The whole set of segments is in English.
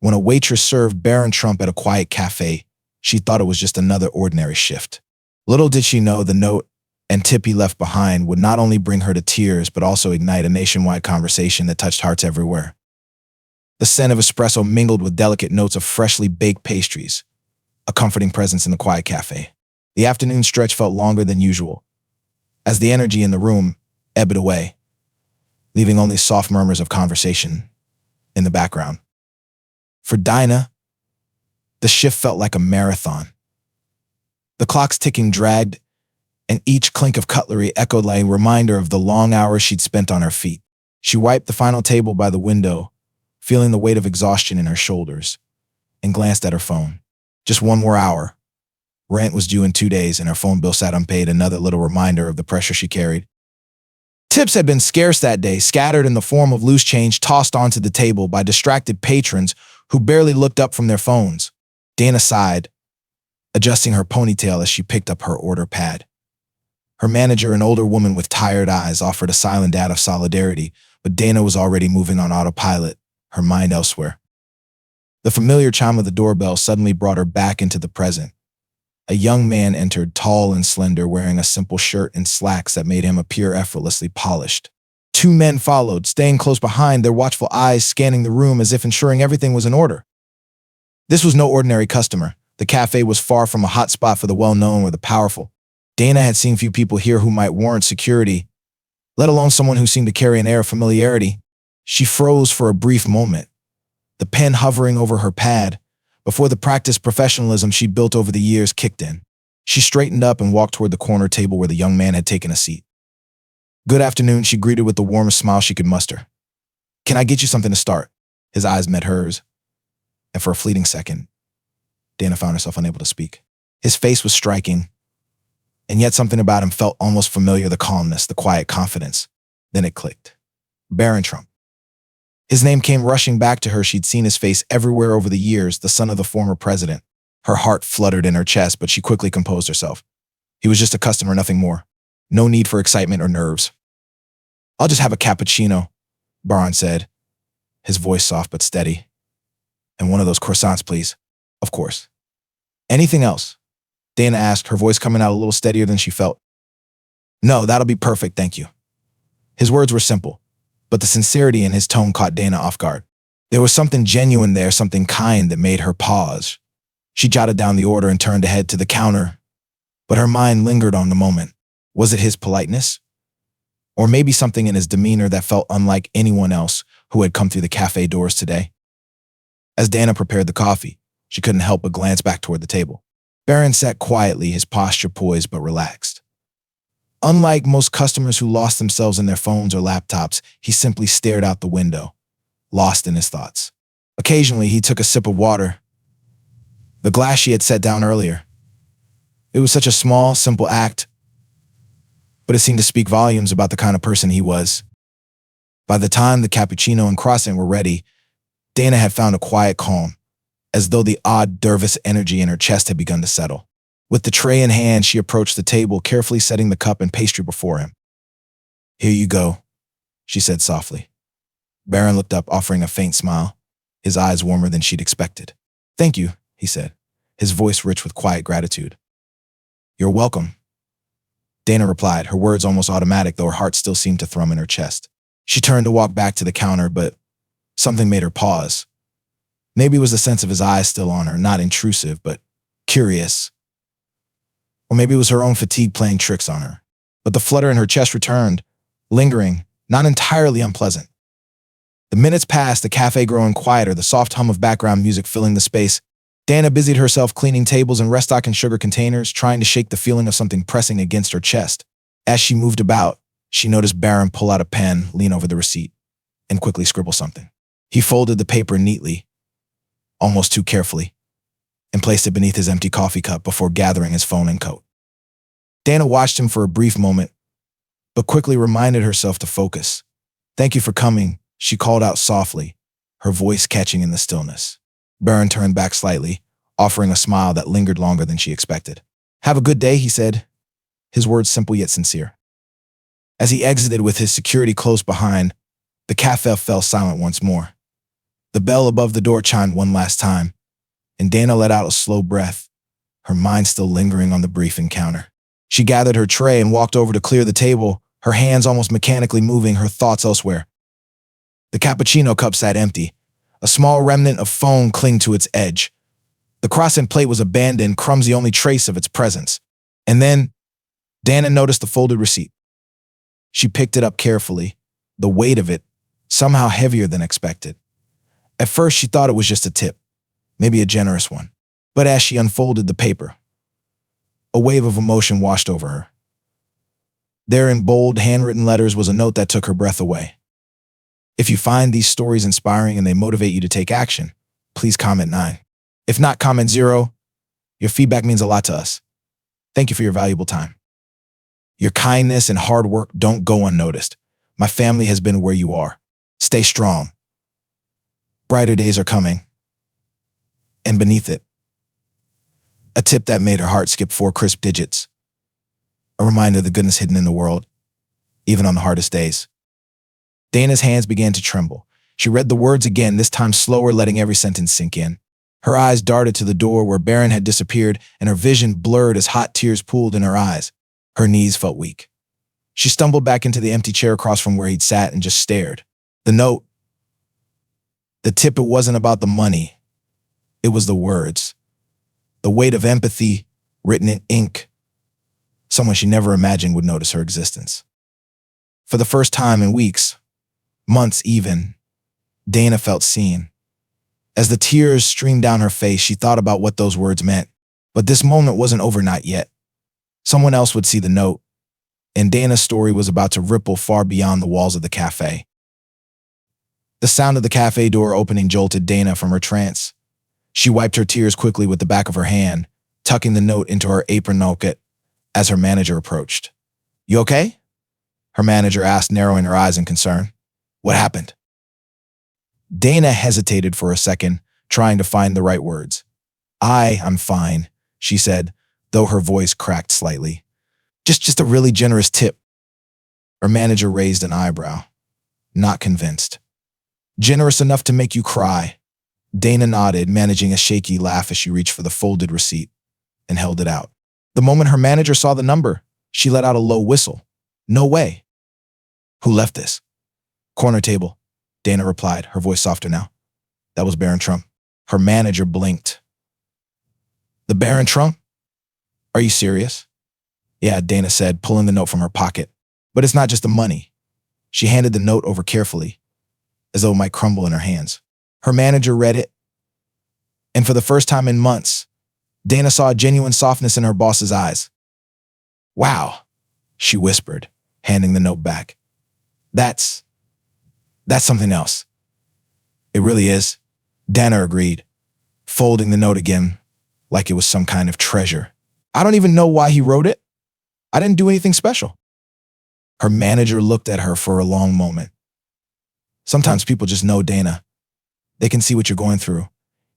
When a waitress served Barron Trump at a quiet cafe, she thought it was just another ordinary shift. Little did she know the note and tip he left behind would not only bring her to tears, but also ignite a nationwide conversation that touched hearts everywhere. The scent of espresso mingled with delicate notes of freshly baked pastries, a comforting presence in the quiet cafe. The afternoon stretch felt longer than usual, as the energy in the room ebbed away, leaving only soft murmurs of conversation in the background. For Dinah, the shift felt like a marathon. The clock's ticking dragged, and each clink of cutlery echoed like a reminder of the long hours she'd spent on her feet. She wiped the final table by the window, feeling the weight of exhaustion in her shoulders, and glanced at her phone. Just one more hour. Rent was due in 2 days, and her phone bill sat unpaid, another little reminder of the pressure she carried. Tips had been scarce that day, scattered in the form of loose change tossed onto the table by distracted patrons who barely looked up from their phones. Dana sighed, adjusting her ponytail as she picked up her order pad. Her manager, an older woman with tired eyes, offered a silent act of solidarity, but Dana was already moving on autopilot, her mind elsewhere. The familiar chime of the doorbell suddenly brought her back into the present. A young man entered, tall and slender, wearing a simple shirt and slacks that made him appear effortlessly polished. 2 men followed, staying close behind, their watchful eyes scanning the room as if ensuring everything was in order. This was no ordinary customer. The cafe was far from a hot spot for the well-known or the powerful. Dana had seen few people here who might warrant security, let alone someone who seemed to carry an air of familiarity. She froze for a brief moment, the pen hovering over her pad, before the practiced professionalism she'd built over the years kicked in. She straightened up and walked toward the corner table where the young man had taken a seat. "Good afternoon," she greeted with the warmest smile she could muster. "Can I get you something to start?" His eyes met hers, and for a fleeting second, Dana found herself unable to speak. His face was striking, and yet something about him felt almost familiar, the calmness, the quiet confidence. Then it clicked. Barron Trump. His name came rushing back to her. She'd seen his face everywhere over the years, the son of the former president. Her heart fluttered in her chest, but she quickly composed herself. He was just a customer, nothing more. No need for excitement or nerves. "I'll just have a cappuccino," Barron said, his voice soft but steady. "And one of those croissants, please." "Of course." "Anything else?" Dana asked, her voice coming out a little steadier than she felt. "No, that'll be perfect, thank you." His words were simple, but the sincerity in his tone caught Dana off guard. There was something genuine there, something kind that made her pause. She jotted down the order and turned to head to the counter, but her mind lingered on the moment. Was it his politeness? Or maybe something in his demeanor that felt unlike anyone else who had come through the cafe doors today? As Dana prepared the coffee, she couldn't help but glance back toward the table. Barron sat quietly, his posture poised but relaxed. Unlike most customers who lost themselves in their phones or laptops, he simply stared out the window, lost in his thoughts. Occasionally, he took a sip of water, the glass she had set down earlier. It was such a small, simple act, but it seemed to speak volumes about the kind of person he was. By the time the cappuccino and croissant were ready, Dana had found a quiet calm, as though the odd nervous energy in her chest had begun to settle. With the tray in hand, she approached the table, carefully setting the cup and pastry before him. "Here you go," she said softly. Barron looked up, offering a faint smile, his eyes warmer than she'd expected. "Thank you," he said, his voice rich with quiet gratitude. "You're welcome," Dana replied, her words almost automatic, though her heart still seemed to thrum in her chest. She turned to walk back to the counter, but something made her pause. Maybe it was the sense of his eyes still on her, not intrusive, but curious. Or maybe it was her own fatigue playing tricks on her. But the flutter in her chest returned, lingering, not entirely unpleasant. The minutes passed, the cafe growing quieter, the soft hum of background music filling the space. Dana busied herself cleaning tables and restocking sugar containers, trying to shake the feeling of something pressing against her chest. As she moved about, she noticed Barron pull out a pen, lean over the receipt, and quickly scribble something. He folded the paper neatly, almost too carefully, and placed it beneath his empty coffee cup before gathering his phone and coat. Dana watched him for a brief moment, but quickly reminded herself to focus. "Thank you for coming," she called out softly, her voice catching in the stillness. Barron turned back slightly, offering a smile that lingered longer than she expected. "Have a good day," he said, his words simple yet sincere. As he exited with his security close behind, the cafe fell silent once more. The bell above the door chimed one last time, and Dana let out a slow breath, her mind still lingering on the brief encounter. She gathered her tray and walked over to clear the table, her hands almost mechanically moving, her thoughts elsewhere. The cappuccino cup sat empty, a small remnant of foam clinging to its edge. The croissant plate was abandoned, crumbs the only trace of its presence. And then, Dana noticed the folded receipt. She picked it up carefully, the weight of it somehow heavier than expected. At first, she thought it was just a tip, maybe a generous one. But as she unfolded the paper, a wave of emotion washed over her. There in bold, handwritten letters was a note that took her breath away. If you find these stories inspiring and they motivate you to take action, please comment 9. If not, comment 0. Your feedback means a lot to us. Thank you for your valuable time. Your kindness and hard work don't go unnoticed. My family has been where you are. Stay strong. Brighter days are coming. And beneath it, a tip that made her heart skip 4 crisp digits. A reminder of the goodness hidden in the world, even on the hardest days. Dana's hands began to tremble. She read the words again, this time slower, letting every sentence sink in. Her eyes darted to the door where Barron had disappeared, and her vision blurred as hot tears pooled in her eyes. Her knees felt weak. She stumbled back into the empty chair across from where he'd sat and just stared. The note, the tip, it wasn't about the money. It was the words. The weight of empathy written in ink. Someone she never imagined would notice her existence. For the first time in weeks, months even, Dana felt seen. As the tears streamed down her face, she thought about what those words meant. But this moment wasn't over, not yet. Someone else would see the note, and Dana's story was about to ripple far beyond the walls of the cafe. The sound of the cafe door opening jolted Dana from her trance. She wiped her tears quickly with the back of her hand, tucking the note into her apron pocket as her manager approached. "You okay?" her manager asked, narrowing her eyes in concern. "What happened?" Dana hesitated for a second, trying to find the right words. I'm fine," she said, though her voice cracked slightly. Just a really generous tip." Her manager raised an eyebrow, not convinced. "Generous enough to make you cry." Dana nodded, managing a shaky laugh as she reached for the folded receipt and held it out. The moment her manager saw the number, she let out a low whistle. "No way." "Who left this?" "Corner table," Dana replied, her voice softer now. "That was Barron Trump." Her manager blinked. "The Barron Trump? Are you serious?" "Yeah," Dana said, pulling the note from her pocket. "But it's not just the money." She handed the note over carefully, as though it might crumble in her hands. Her manager read it, and for the first time in months, Dana saw a genuine softness in her boss's eyes. "Wow," she whispered, handing the note back. That's something else." "It really is," Dana agreed, folding the note again like it was some kind of treasure. "I don't even know why he wrote it. I didn't do anything special." Her manager looked at her for a long moment. "Sometimes people just know, Dana. They can see what you're going through,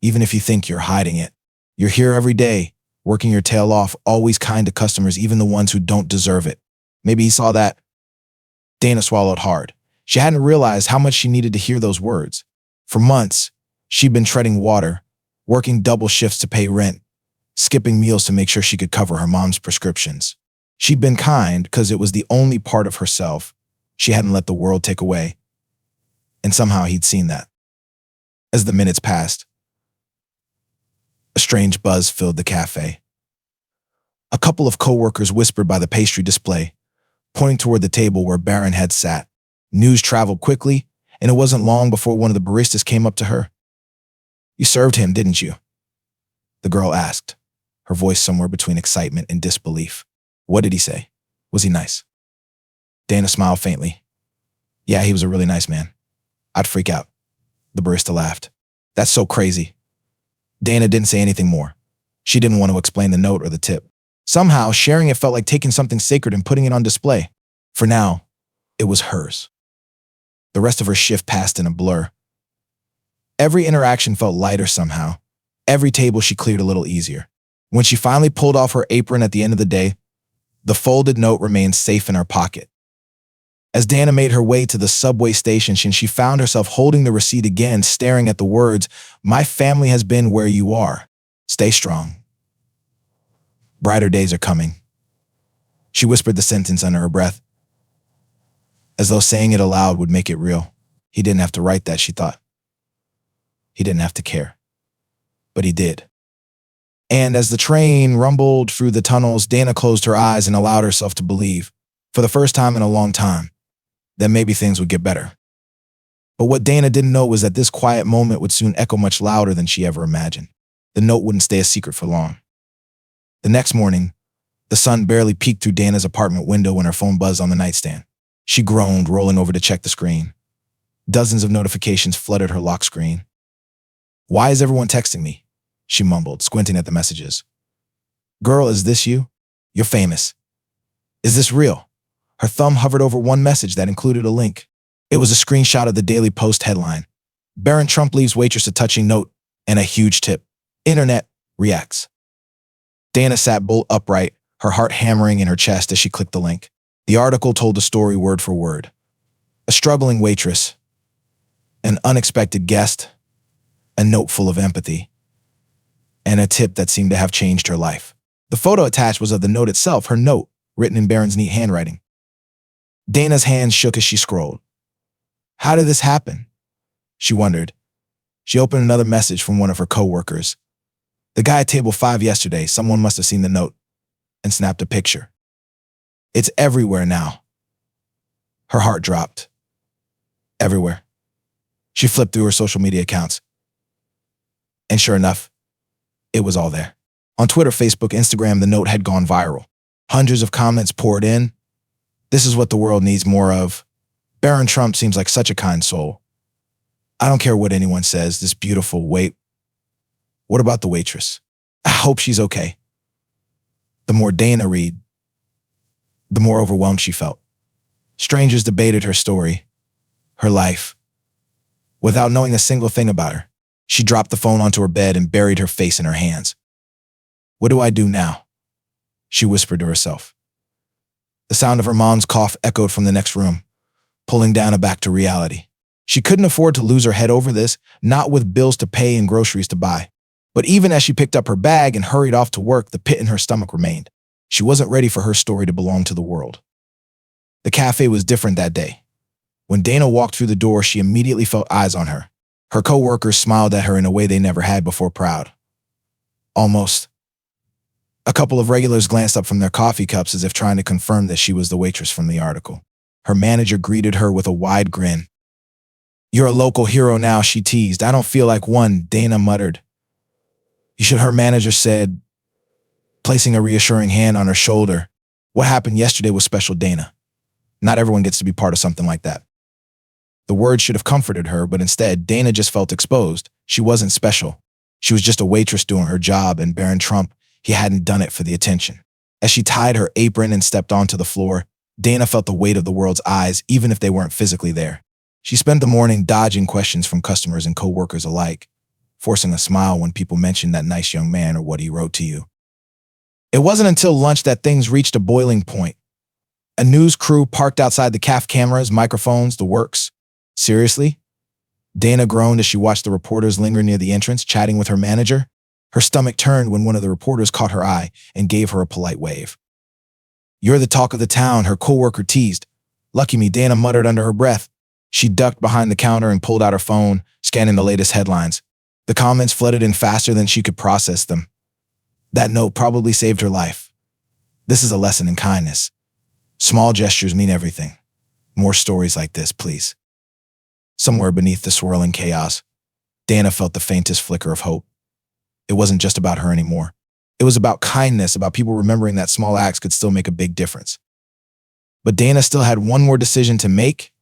even if you think you're hiding it. You're here every day, working your tail off, always kind to customers, even the ones who don't deserve it. Maybe he saw that." Dana swallowed hard. She hadn't realized how much she needed to hear those words. For months, she'd been treading water, working double shifts to pay rent, skipping meals to make sure she could cover her mom's prescriptions. She'd been kind because it was the only part of herself she hadn't let the world take away. And somehow he'd seen that. As the minutes passed, a strange buzz filled the cafe. A couple of coworkers whispered by the pastry display, pointing toward the table where Barron had sat. News traveled quickly, and it wasn't long before one of the baristas came up to her. "You served him, didn't you?" the girl asked, her voice somewhere between excitement and disbelief. "What did he say? Was he nice?" Dana smiled faintly. "Yeah, he was a really nice man. I'd freak out." The barista laughed. "That's so crazy." Dana didn't say anything more. She didn't want to explain the note or the tip. Somehow, sharing it felt like taking something sacred and putting it on display. For now, it was hers. The rest of her shift passed in a blur. Every interaction felt lighter somehow. Every table she cleared a little easier. When she finally pulled off her apron at the end of the day, the folded note remained safe in her pocket. As Dana made her way to the subway station, she found herself holding the receipt again, staring at the words, "My family has been where you are. Stay strong. Brighter days are coming." She whispered the sentence under her breath, as though saying it aloud would make it real. He didn't have to write that, she thought. He didn't have to care. But he did. And as the train rumbled through the tunnels, Dana closed her eyes and allowed herself to believe, for the first time in a long time, that maybe things would get better. But what Dana didn't know was that this quiet moment would soon echo much louder than she ever imagined. The note wouldn't stay a secret for long. The next morning, the sun barely peeked through Dana's apartment window when her phone buzzed on the nightstand. She groaned, rolling over to check the screen. Dozens of notifications flooded her lock screen. "Why is everyone texting me?" she mumbled, squinting at the messages. "Girl, is this you? You're famous. Is this real?" Her thumb hovered over one message that included a link. It was a screenshot of the Daily Post headline. "Barron Trump leaves Waitress a touching note and a huge tip. Internet reacts." Dana sat bolt upright, her heart hammering in her chest as she clicked the link. The article told the story word for word. A struggling waitress, an unexpected guest, a note full of empathy, and a tip that seemed to have changed her life. The photo attached was of the note itself, her note, written in Barron's neat handwriting. Dana's hands shook as she scrolled. How did this happen? She wondered. She opened another message from one of her co-workers. "The guy at table 5 yesterday, someone must have seen the note and snapped a picture. It's everywhere now." Her heart dropped. Everywhere. She flipped through her social media accounts. And sure enough, it was all there. On Twitter, Facebook, Instagram, the note had gone viral. Hundreds of comments poured in. "This is what the world needs more of. Barron Trump seems like such a kind soul. I don't care what anyone says, this beautiful wait. What about the waitress? I hope she's okay." The more Dana read, the more overwhelmed she felt. Strangers debated her story, her life, without knowing a single thing about her. She dropped the phone onto her bed and buried her face in her hands. "What do I do now?" she whispered to herself. The sound of her mom's cough echoed from the next room, pulling Dana back to reality. She couldn't afford to lose her head over this, not with bills to pay and groceries to buy. But even as she picked up her bag and hurried off to work, the pit in her stomach remained. She wasn't ready for her story to belong to the world. The cafe was different that day. When Dana walked through the door, she immediately felt eyes on her. Her co-workers smiled at her in a way they never had before, proud. Almost. A couple of regulars glanced up from their coffee cups as if trying to confirm that she was the waitress from the article. Her manager greeted her with a wide grin. "You're a local hero now," she teased. "I don't feel like one," Dana muttered. "You should," her manager said, placing a reassuring hand on her shoulder. "What happened yesterday was special, Dana. Not everyone gets to be part of something like that." The words should have comforted her, but instead, Dana just felt exposed. She wasn't special. She was just a waitress doing her job, and Barron Trump, he hadn't done it for the attention. As she tied her apron and stepped onto the floor, Dana felt the weight of the world's eyes, even if they weren't physically there. She spent the morning dodging questions from customers and co-workers alike, forcing a smile when people mentioned that nice young man or what he wrote to you. It wasn't until lunch that things reached a boiling point. A news crew parked outside the CAF, cameras, microphones, the works. "Seriously?" Dana groaned as she watched the reporters linger near the entrance, chatting with her manager. Her stomach turned when one of the reporters caught her eye and gave her a polite wave. "You're the talk of the town," her co-worker teased. "Lucky me," Dana muttered under her breath. She ducked behind the counter and pulled out her phone, scanning the latest headlines. The comments flooded in faster than she could process them. That note probably saved her life. This is a lesson in kindness. Small gestures mean everything. More stories like this, please. Somewhere beneath the swirling chaos, Dana felt the faintest flicker of hope. It wasn't just about her anymore. It was about kindness, about people remembering that small acts could still make a big difference. But Dana still had one more decision to make,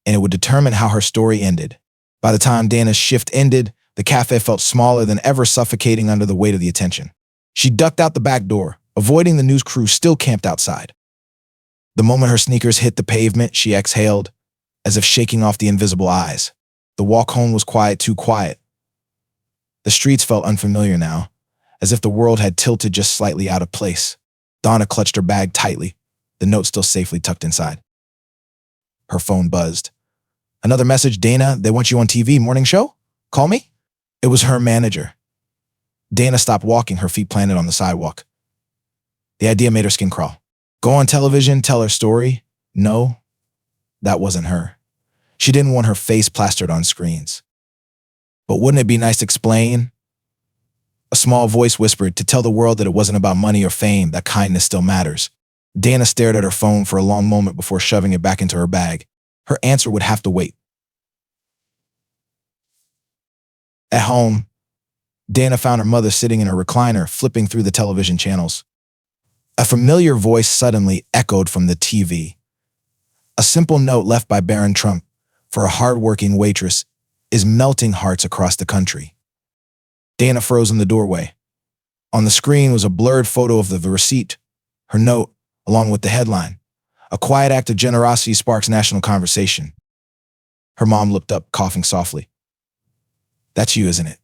and it would determine how her story ended. By the time Dana's shift ended, the cafe felt smaller than ever, suffocating under the weight of the attention. She ducked out the back door, avoiding the news crew still camped outside. The moment her sneakers hit the pavement, she exhaled, as if shaking off the invisible eyes. The walk home was quiet, too quiet. The streets felt unfamiliar now, as if the world had tilted just slightly out of place. Donna clutched her bag tightly, the note still safely tucked inside. Her phone buzzed. Another message, Dana, they want you on TV, morning show? Call me? It was her manager. Dana stopped walking, her feet planted on the sidewalk. The idea made her skin crawl. Go on television, tell her story? No, that wasn't her. She didn't want her face plastered on screens. But wouldn't it be nice to explain? A small voice whispered to tell the world that it wasn't about money or fame, that kindness still matters. Dana stared at her phone for a long moment before shoving it back into her bag. Her answer would have to wait. At home, Dana found her mother sitting in her recliner, flipping through the television channels. A familiar voice suddenly echoed from the TV. A simple note left by Barron Trump for a hardworking waitress is melting hearts across the country. Dana froze in the doorway. On the screen was a blurred photo of the receipt, her note, along with the headline. A quiet act of generosity sparks national conversation. Her mom looked up, coughing softly. That's you, isn't it?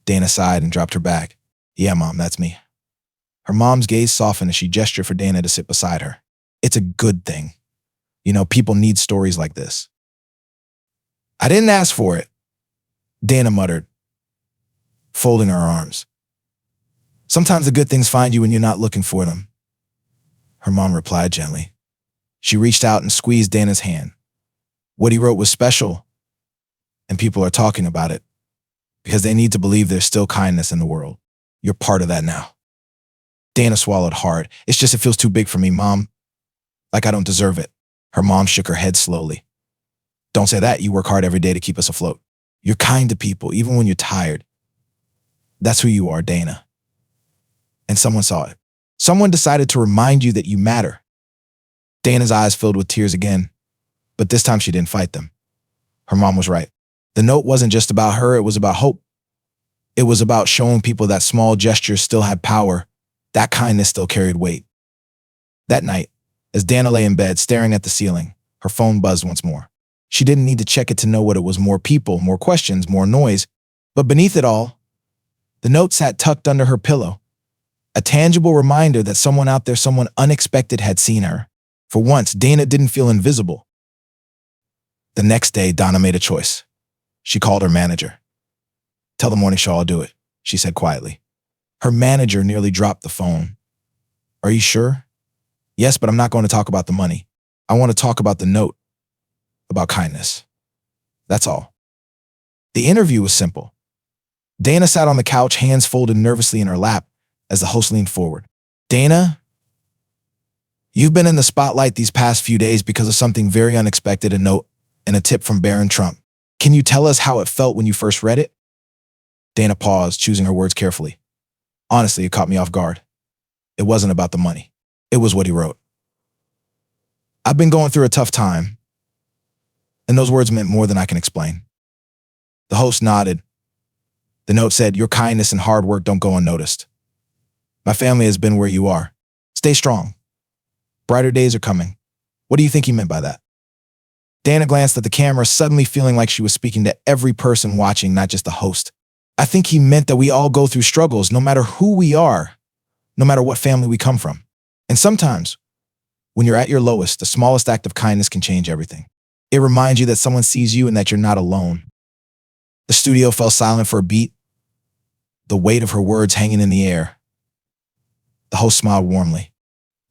Dana sighed and dropped her bag. Yeah, Mom, that's me. Her mom's gaze softened as she gestured for Dana to sit beside her. It's a good thing. You know, people need stories like this. I didn't ask for it, Dana muttered, folding her arms. Sometimes the good things find you when you're not looking for them. Her mom replied gently. She reached out and squeezed Dana's hand. What he wrote was special, and people are talking about it because they need to believe there's still kindness in the world. You're part of that now. Dana swallowed hard. It's just it feels too big for me, Mom. Like I don't deserve it. Her mom shook her head slowly. Don't say that. You work hard every day to keep us afloat. You're kind to people, even when you're tired. That's who you are, Dana. And someone saw it. Someone decided to remind you that you matter. Dana's eyes filled with tears again, but this time she didn't fight them. Her mom was right. The note wasn't just about her, it was about hope. It was about showing people that small gestures still had power, that kindness still carried weight. That night, as Dana lay in bed staring at the ceiling, her phone buzzed once more. She didn't need to check it to know what it was: more people, more questions, more noise. But beneath it all, the note sat tucked under her pillow, a tangible reminder that someone out there, someone unexpected, had seen her. For once, Dana didn't feel invisible. The next day, Donna made a choice. She called her manager. Tell the morning show I'll do it, she said quietly. Her manager nearly dropped the phone. Are you sure? Yes, but I'm not going to talk about the money. I want to talk about the note, about kindness. That's all. The interview was simple. Dana sat on the couch, hands folded nervously in her lap, as the host leaned forward. Dana, you've been in the spotlight these past few days because of something very unexpected, a note and a tip from Barron Trump. Can you tell us how it felt when you first read it? Dana paused, choosing her words carefully. Honestly, it caught me off guard. It wasn't about the money. It was what he wrote. I've been going through a tough time, and those words meant more than I can explain. The host nodded. The note said, your kindness and hard work don't go unnoticed. My family has been where you are. Stay strong. Brighter days are coming. What do you think he meant by that? Dana glanced at the camera, suddenly feeling like she was speaking to every person watching, not just the host. I think he meant that we all go through struggles, no matter who we are, no matter what family we come from. And sometimes, when you're at your lowest, the smallest act of kindness can change everything. It reminds you that someone sees you and that you're not alone. The studio fell silent for a beat, the weight of her words hanging in the air. The host smiled warmly.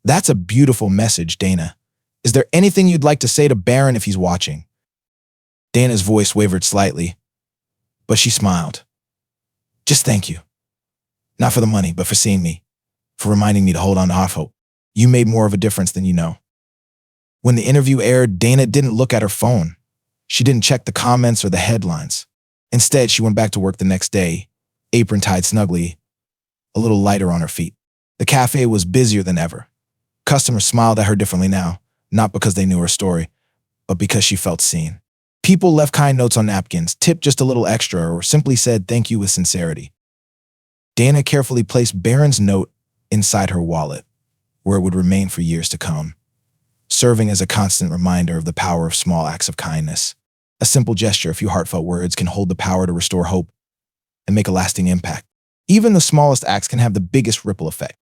That's a beautiful message, Dana. Is there anything you'd like to say to Barron if he's watching? Dana's voice wavered slightly, but she smiled. Just thank you. Not for the money, but for seeing me, for reminding me to hold on to hope. You made more of a difference than you know. When the interview aired, Dana didn't look at her phone. She didn't check the comments or the headlines. Instead, she went back to work the next day, apron tied snugly, a little lighter on her feet. The cafe was busier than ever. Customers smiled at her differently now, not because they knew her story, but because she felt seen. People left kind notes on napkins, tipped just a little extra, or simply said thank you with sincerity. Dana carefully placed Barron's note inside her wallet, where it would remain for years to come, serving as a constant reminder of the power of small acts of kindness. A simple gesture, a few heartfelt words can hold the power to restore hope and make a lasting impact. Even the smallest acts can have the biggest ripple effect.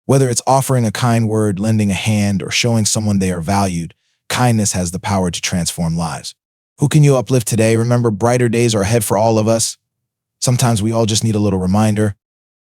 Whether it's offering a kind word, lending a hand, or showing someone they are valued, kindness has the power to transform lives. Who can you uplift today? Remember, brighter days are ahead for all of us. Sometimes we all just need a little reminder.